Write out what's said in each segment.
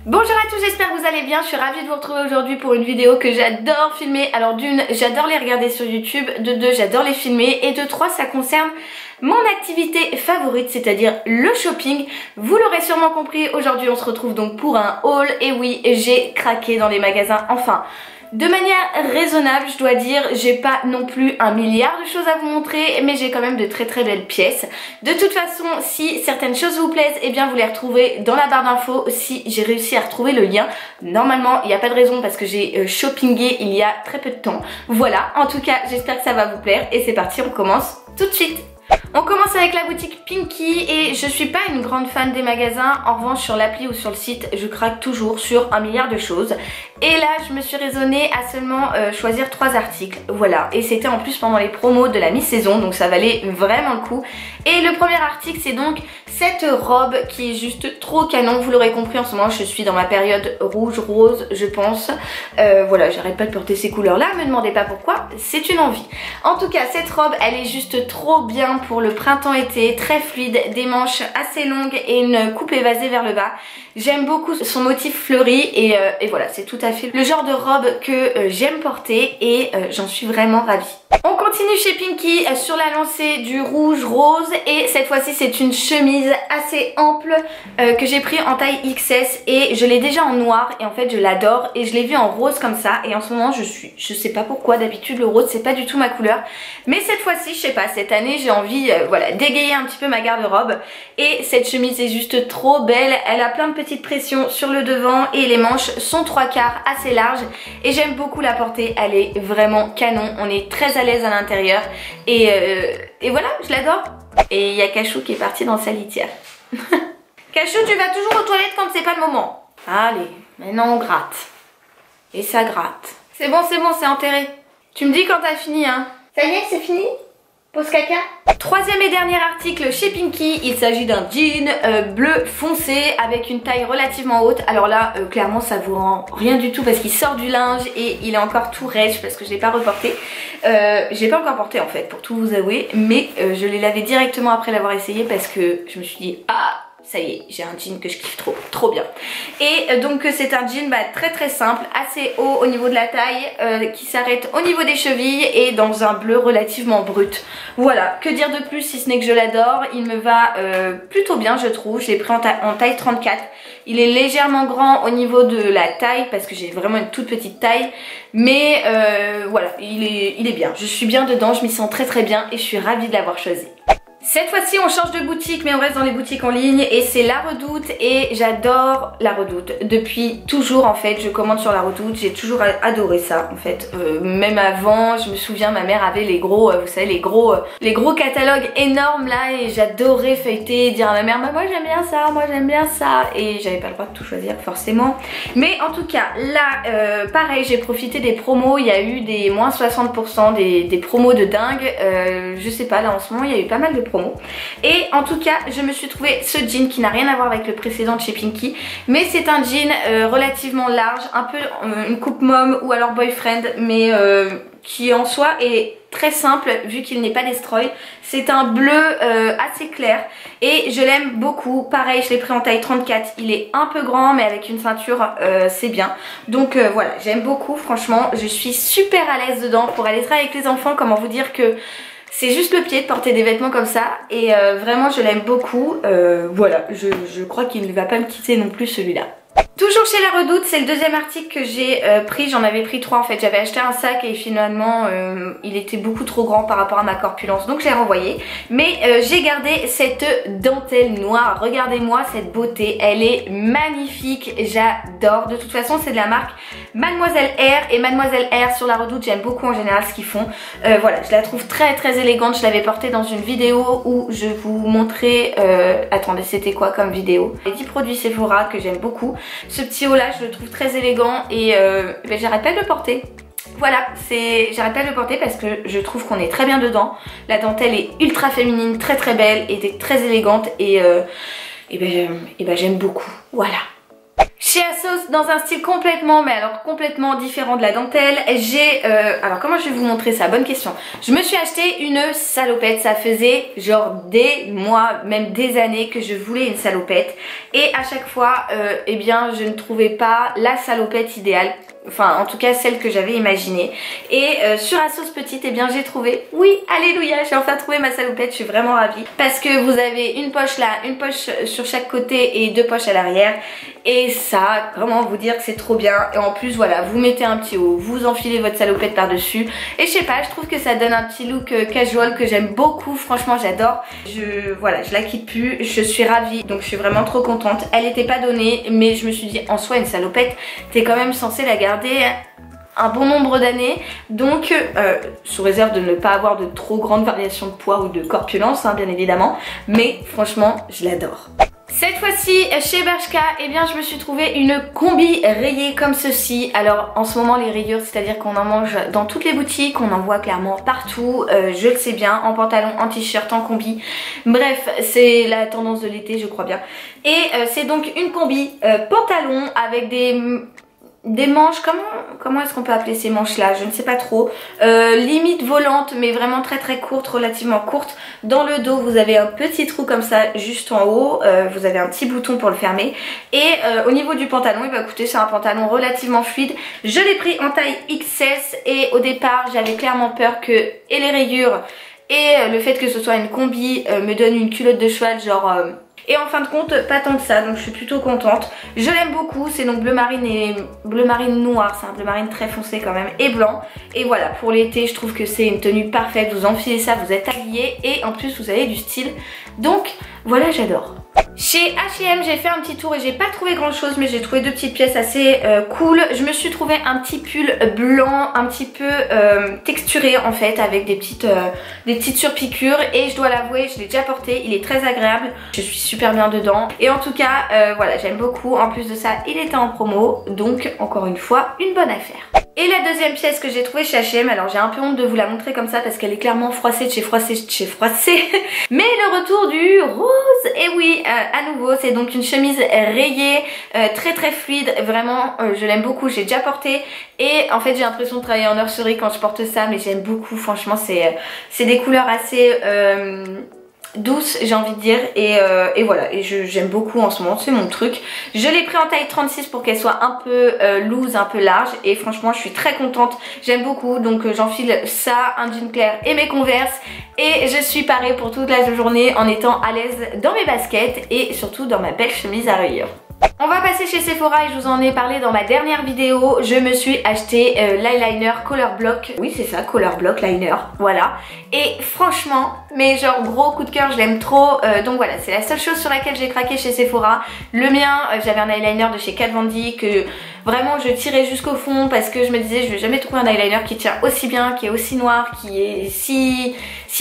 Bonjour à tous, j'espère que vous allez bien, je suis ravie de vous retrouver aujourd'hui pour une vidéo que j'adore filmer. Alors d'une, j'adore les regarder sur YouTube, de deux, j'adore les filmer et de trois, ça concerne mon activité favorite, c'est-à-dire le shopping. Vous l'aurez sûrement compris, aujourd'hui on se retrouve donc pour un haul et oui, j'ai craqué dans les magasins, enfin... De manière raisonnable, je dois dire, j'ai pas non plus un milliard de choses à vous montrer, mais j'ai quand même de très belles pièces. De toute façon, si certaines choses vous plaisent, eh bien vous les retrouvez dans la barre d'infos si j'ai réussi à retrouver le lien. Normalement, il n'y a pas de raison parce que j'ai shoppingé il y a très peu de temps. Voilà, en tout cas, j'espère que ça va vous plaire et c'est parti, on commence tout de suite. On commence avec la boutique Pinky et je suis pas une grande fan des magasins. En revanche, sur l'appli ou sur le site, je craque toujours sur un milliard de choses. Et là, je me suis raisonnée à seulement choisir 3 articles. Voilà, et c'était en plus pendant les promos de la mi-saison, donc ça valait vraiment le coup. Et le premier article, c'est donc cette robe qui est juste trop canon. Vous l'aurez compris, en ce moment, je suis dans ma période rouge-rose, je pense. Voilà, j'arrête pas de porter ces couleurs-là, me demandez pas pourquoi, c'est une envie. En tout cas, cette robe, elle est juste trop bien pour le printemps-été, très fluide, des manches assez longues et une coupe évasée vers le bas. J'aime beaucoup son motif fleuri et voilà, c'est tout à fait le genre de robe que j'aime porter et j'en suis vraiment ravie. On continue chez Pinky sur la lancée du rouge rose et cette fois-ci c'est une chemise assez ample que j'ai pris en taille XS et je l'ai déjà en noir et en fait je l'adore et je l'ai vue en rose comme ça et en ce moment je sais pas pourquoi, d'habitude le rose c'est pas du tout ma couleur, mais cette fois-ci je sais pas, cette année j'ai envie voilà, d'égayer un petit peu ma garde-robe et cette chemise est juste trop belle, elle a plein de petites pressions sur le devant et les manches sont 3/4 assez larges et j'aime beaucoup la porter, elle est vraiment canon, on est très à l'aise à l'intérieur et voilà, je l'adore. Et il y a Cachou qui est parti dans sa litière. Cachou, tu vas toujours aux toilettes quand c'est pas le moment. Allez, maintenant on gratte. Et ça gratte. C'est bon, c'est enterré. Tu me dis quand t'as fini, hein. Ça y est, c'est fini? Pause caca. Troisième et dernier article chez Pinky, il s'agit d'un jean bleu foncé avec une taille relativement haute. Alors là, clairement ça vous rend rien du tout parce qu'il sort du linge et il est encore tout rêche parce que je l'ai pas reporté. Je l'ai pas encore porté en fait pour tout vous avouer, mais je l'ai lavé directement après l'avoir essayé parce que je me suis dit ah, ça y est, j'ai un jean que je kiffe trop bien. Et donc c'est un jean très simple, assez haut au niveau de la taille, qui s'arrête au niveau des chevilles et dans un bleu relativement brut. Voilà, que dire de plus si ce n'est que je l'adore, il me va plutôt bien je trouve, je l'ai pris en taille 34. Il est légèrement grand au niveau de la taille parce que j'ai vraiment une toute petite taille, mais voilà, il est bien, je suis bien dedans, je m'y sens très bien et je suis ravie de l'avoir choisi. Cette fois-ci on change de boutique mais on reste dans les boutiques en ligne et c'est La Redoute et j'adore La Redoute. Depuis toujours en fait je commande sur La Redoute, j'ai toujours adoré ça en fait. Même avant je me souviens ma mère avait les gros, vous savez les gros catalogues énormes là et j'adorais feuilleter et dire à ma mère bah, moi j'aime bien ça et j'avais pas le droit de tout choisir forcément. Mais en tout cas là pareil j'ai profité des promos, il y a eu des moins 60%, des promos de dingue, je sais pas là en ce moment il y a eu pas mal de promos. Et en tout cas je me suis trouvé ce jean qui n'a rien à voir avec le précédent de chez Pinky, mais c'est un jean relativement large, un peu une coupe mom ou alors boyfriend, mais qui en soi est très simple vu qu'il n'est pas destroy. C'est un bleu assez clair et je l'aime beaucoup. Pareil je l'ai pris en taille 34, il est un peu grand mais avec une ceinture c'est bien. Donc voilà, j'aime beaucoup, franchement je suis super à l'aise dedans pour aller travailler avec les enfants. Comment vous dire que c'est juste le pied de porter des vêtements comme ça et vraiment je l'aime beaucoup. Voilà, je crois qu'il ne va pas me quitter non plus celui-là. Toujours chez La Redoute, c'est le deuxième article que j'ai pris, j'en avais pris 3 en fait, j'avais acheté un sac et finalement il était beaucoup trop grand par rapport à ma corpulence donc j'ai renvoyé. Mais j'ai gardé cette dentelle noire, regardez-moi cette beauté, elle est magnifique, j'adore. De toute façon c'est de la marque Mademoiselle R et Mademoiselle R sur La Redoute j'aime beaucoup en général ce qu'ils font. Voilà, je la trouve très élégante, je l'avais portée dans une vidéo où je vous montrais, attendez c'était quoi comme vidéo, les 10 produits Sephora que j'aime beaucoup. Ce petit haut là je le trouve très élégant et j'arrête pas de le porter. Voilà, j'arrête pas de le porter parce que je trouve qu'on est très bien dedans. La dentelle est ultra féminine, très belle et très élégante et j'aime beaucoup. Voilà. Chez ASOS, dans un style complètement, mais alors complètement différent de la dentelle, j'ai... alors comment je vais vous montrer ça? Bonne question. Je me suis acheté une salopette, ça faisait genre des mois, même des années que je voulais une salopette. Et à chaque fois, eh bien je ne trouvais pas la salopette idéale. Enfin en tout cas celle que j'avais imaginée. Et sur ASOS petite, eh bien j'ai trouvé, oui alléluia, j'ai enfin trouvé ma salopette, je suis vraiment ravie. Parce que vous avez une poche là, une poche sur chaque côté et deux poches à l'arrière. Et ça, comment vous dire que c'est trop bien. Et en plus voilà, vous mettez un petit haut, vous enfilez votre salopette par dessus. Et je sais pas, je trouve que ça donne un petit look casual que j'aime beaucoup, franchement j'adore. Voilà, je la quitte plus, je suis ravie, donc je suis vraiment trop contente. Elle n'était pas donnée, mais je me suis dit en soi une salopette, t'es quand même censé la garder un bon nombre d'années, donc sous réserve de ne pas avoir de trop grandes variations de poids ou de corpulence hein, bien évidemment, mais franchement je l'adore. Cette fois-ci chez Bershka, eh bien je me suis trouvé une combi rayée comme ceci. Alors en ce moment les rayures, c'est à dire qu'on en mange dans toutes les boutiques, on en voit clairement partout, je le sais bien, en pantalon, en t-shirt, en combi. Bref, c'est la tendance de l'été je crois bien. Et c'est donc une combi pantalon avec des manches, comment est-ce qu'on peut appeler ces manches là, je ne sais pas trop, limite volante mais vraiment très très courte, relativement courte. Dans le dos vous avez un petit trou comme ça juste en haut, vous avez un petit bouton pour le fermer. Et au niveau du pantalon, et bah écoutez c'est un pantalon relativement fluide. Je l'ai pris en taille XS et au départ j'avais clairement peur que et les rayures et le fait que ce soit une combi me donne une culotte de cheval genre... Et en fin de compte pas tant que ça, donc je suis plutôt contente. Je l'aime beaucoup, c'est donc bleu marine et bleu marine noir, c'est un bleu marine très foncé quand même, et blanc. Et voilà, pour l'été je trouve que c'est une tenue parfaite, vous enfilez ça, vous êtes habillé et en plus vous avez du style. Donc voilà, j'adore. Chez H&M j'ai fait un petit tour et j'ai pas trouvé grand chose, mais j'ai trouvé deux petites pièces assez cool. Je me suis trouvé un petit pull blanc un petit peu texturé en fait, avec des petites surpiqûres, et je dois l'avouer je l'ai déjà porté, il est très agréable, je suis super bien dedans. Et en tout cas voilà, j'aime beaucoup. En plus de ça il était en promo, donc encore une fois une bonne affaire. Et la deuxième pièce que j'ai trouvée chez H&M, alors j'ai un peu honte de vous la montrer comme ça parce qu'elle est clairement froissée de chez froissée de chez froissée. Mais le retour du rose, et oui, à nouveau c'est donc une chemise rayée, très très fluide, vraiment je l'aime beaucoup, j'ai déjà porté. Et en fait j'ai l'impression de travailler en nurserie quand je porte ça, mais j'aime beaucoup, franchement c'est des couleurs assez... douce j'ai envie de dire, et voilà, et j'aime beaucoup en ce moment, c'est mon truc. Je l'ai pris en taille 36 pour qu'elle soit un peu loose, un peu large, et franchement je suis très contente, j'aime beaucoup. Donc j'enfile ça, un jean clair et mes Converse, et je suis parée pour toute la journée en étant à l'aise dans mes baskets et surtout dans ma belle chemise à rayures. On va passer chez Sephora et je vous en ai parlé dans ma dernière vidéo. Je me suis acheté l'eyeliner Color Block. Oui c'est ça, Color Block Liner, voilà. Et franchement, mais genre gros coup de cœur, je l'aime trop. Donc voilà, c'est la seule chose sur laquelle j'ai craqué chez Sephora. Le mien, j'avais un eyeliner de chez Kat Von D que vraiment je tirais jusqu'au fond parce que je me disais je vais jamais trouver un eyeliner qui tient aussi bien, qui est aussi noir, qui est si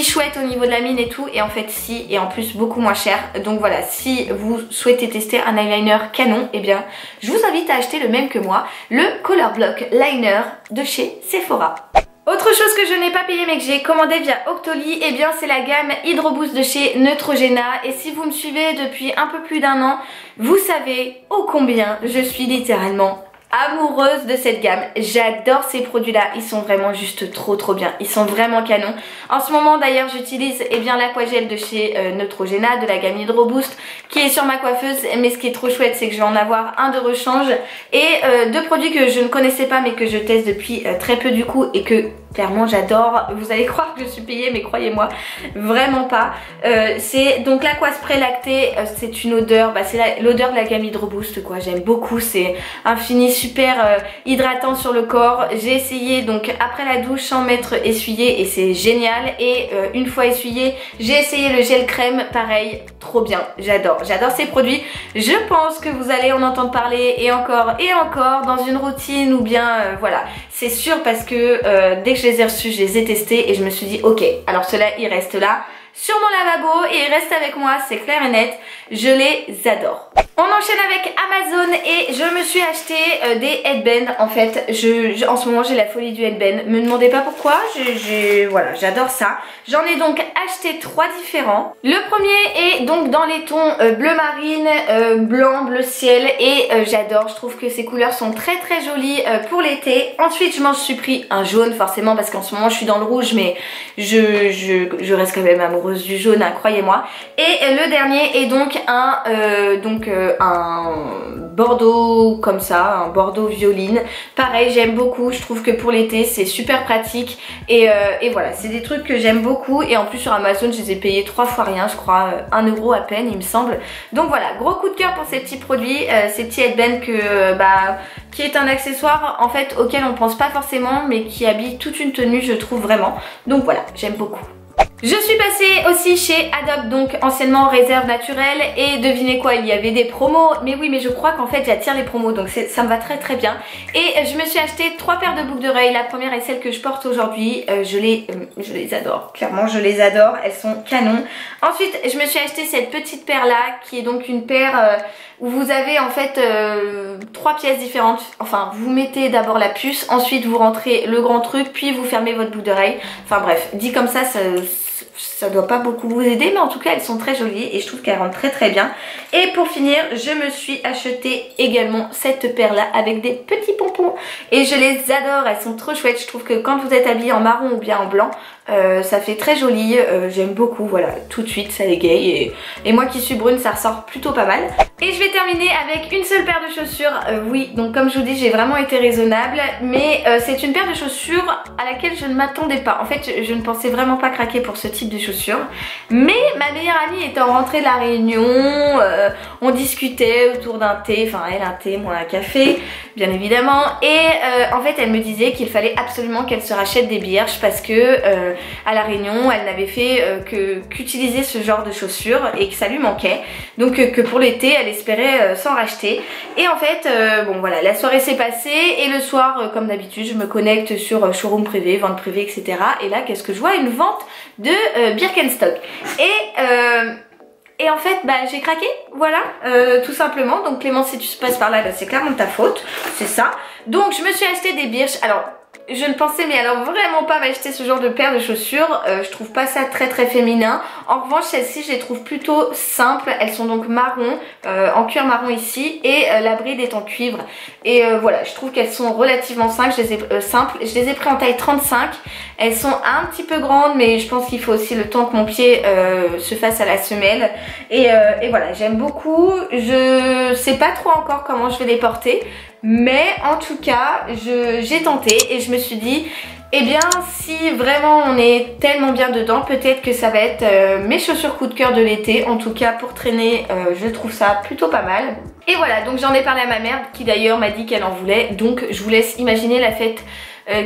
chouette au niveau de la mine et tout. Et en fait si, et en plus beaucoup moins cher. Donc voilà, si vous souhaitez tester un eyeliner canon, eh bien je vous invite à acheter le même que moi, le Color Block Liner de chez Sephora. Autre chose que je n'ai pas payé mais que j'ai commandé via Octoly, eh bien c'est la gamme Hydro Boost de chez Neutrogena. Et si vous me suivez depuis un peu plus d'1 an, vous savez ô combien je suis littéralement amoureuse de cette gamme. J'adore ces produits là, ils sont vraiment juste trop bien, ils sont vraiment canons. En ce moment d'ailleurs j'utilise l'aquagel de chez Neutrogena de la gamme Hydro Boost qui est sur ma coiffeuse, mais ce qui est trop chouette c'est que je vais en avoir un de rechange et deux produits que je ne connaissais pas mais que je teste depuis très peu du coup et que clairement j'adore. Vous allez croire que je suis payée mais croyez-moi vraiment pas. C'est donc l'Aquaspray Lacté, c'est une odeur, c'est l'odeur de la gamme Hydro Boost quoi, j'aime beaucoup, c'est un fini super hydratant sur le corps. J'ai essayé donc après la douche sans m'être essuyée et c'est génial, et une fois essuyée j'ai essayé le gel crème, pareil, trop bien, j'adore ces produits. Je pense que vous allez en entendre parler et encore dans une routine ou bien voilà, c'est sûr parce que dès que je les ai reçus je les ai testés et je me suis dit ok, alors ceux-là ils restent là. sur mon lavabo et ils restent avec moi, c'est clair et net, je les adore. On enchaîne avec Amazon et je me suis acheté des headbands. En fait, en ce moment j'ai la folie du headband. Me demandez pas pourquoi, voilà, j'adore ça. J'en ai donc acheté 3 différents. Le premier est donc dans les tons bleu marine, blanc, bleu ciel et j'adore. Je trouve que ces couleurs sont très très jolies pour l'été. Ensuite je m'en suis pris un jaune forcément parce qu'en ce moment je suis dans le rouge mais je reste quand même amoureuse du jaune, hein, croyez-moi. Et le dernier est donc un bordeaux comme ça, un bordeaux violine. Pareil, j'aime beaucoup, je trouve que pour l'été c'est super pratique et voilà, c'est des trucs que j'aime beaucoup et en plus sur Amazon je les ai payés 3 fois rien, je crois 1 euro à peine il me semble. Donc voilà, gros coup de cœur pour ces petits produits, ces petits headbands qui est un accessoire en fait auquel on pense pas forcément mais qui habille toute une tenue je trouve vraiment. Donc voilà, j'aime beaucoup. Je suis passée aussi chez Adobe, donc anciennement Réserve Naturelle, et devinez quoi, il y avait des promos, mais oui, mais je crois qu'en fait j'attire les promos, donc ça me va très très bien. Et je me suis acheté 3 paires de boucles d'oreilles, la première est celle que je porte aujourd'hui, je les adore, clairement je les adore, elles sont canon. Ensuite je me suis acheté cette petite paire là, qui est donc une paire où vous avez en fait 3 pièces différentes, enfin vous mettez d'abord la puce, ensuite vous rentrez le grand truc, puis vous fermez votre boucle d'oreille, enfin bref, dit comme ça doit pas beaucoup vous aider mais en tout cas elles sont très jolies et je trouve qu'elles rentrent très très bien. Et pour finir je me suis acheté également cette paire là avec des petits pompons et je les adore, elles sont trop chouettes. Je trouve que quand vous êtes habillé en marron ou bien en blanc ça fait très joli, j'aime beaucoup, voilà, tout de suite ça égaye et moi qui suis brune ça ressort plutôt pas mal. Et je vais terminer avec une seule paire de chaussures, oui donc comme je vous dis j'ai vraiment été raisonnable mais c'est une paire de chaussures à laquelle je ne m'attendais pas. En fait je ne pensais vraiment pas craquer pour ce type de chaussures mais ma meilleure amie étant rentrée de la Réunion, on discutait autour d'un thé, enfin elle un thé, moi un café bien évidemment et en fait elle me disait qu'il fallait absolument qu'elle se rachète des birches parce que à la Réunion elle n'avait fait qu'utiliser ce genre de chaussures et que ça lui manquait, donc que pour l'été elle espérait s'en racheter. Et en fait bon voilà, la soirée s'est passée et le soir comme d'habitude je me connecte sur showroom privé, vente privée etc. et là qu'est-ce que je vois, une vente de Birkenstock et en fait j'ai craqué, voilà, tout simplement. Donc Clémence si tu passes par là, c'est clairement de ta faute, c'est ça. Donc je me suis acheté des birches. Alors je ne pensais mais alors vraiment pas m'acheter ce genre de paire de chaussures, je trouve pas ça très très féminin. En revanche celles-ci je les trouve plutôt simples, elles sont donc marron, en cuir marron ici et la bride est en cuivre et voilà, je trouve qu'elles sont relativement simples, je les ai pris en taille 35, elles sont un petit peu grandes mais je pense qu'il faut aussi le temps que mon pied se fasse à la semelle et voilà, j'aime beaucoup. Je sais pas trop encore comment je vais les porter mais en tout cas j'ai tenté et je me suis dit eh bien si vraiment on est tellement bien dedans peut-être que ça va être mes chaussures coup de cœur de l'été. En tout cas pour traîner je trouve ça plutôt pas mal. Et voilà, donc j'en ai parlé à ma mère qui d'ailleurs m'a dit qu'elle en voulait, donc je vous laisse imaginer la fête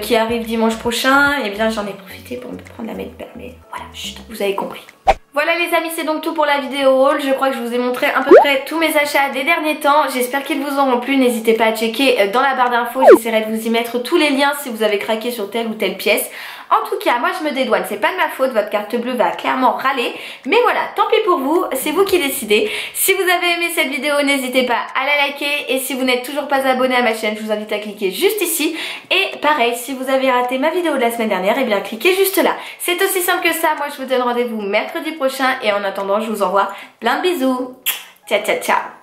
qui arrive dimanche prochain. Et bien j'en ai profité pour me prendre la mettre, mais voilà, chut, vous avez compris. Voilà les amis, c'est donc tout pour la vidéo haul. Je crois que je vous ai montré à peu près tous mes achats des derniers temps. J'espère qu'ils vous auront plu. N'hésitez pas à checker dans la barre d'infos. J'essaierai de vous y mettre tous les liens si vous avez craqué sur telle ou telle pièce. En tout cas, moi je me dédouane, c'est pas de ma faute, votre carte bleue va clairement râler. Mais voilà, tant pis pour vous, c'est vous qui décidez. Si vous avez aimé cette vidéo, n'hésitez pas à la liker. Et si vous n'êtes toujours pas abonné à ma chaîne, je vous invite à cliquer juste ici. Et pareil, si vous avez raté ma vidéo de la semaine dernière, et bien cliquez juste là. C'est aussi simple que ça, moi je vous donne rendez-vous mercredi prochain. Et en attendant, je vous envoie plein de bisous. Ciao ciao ciao.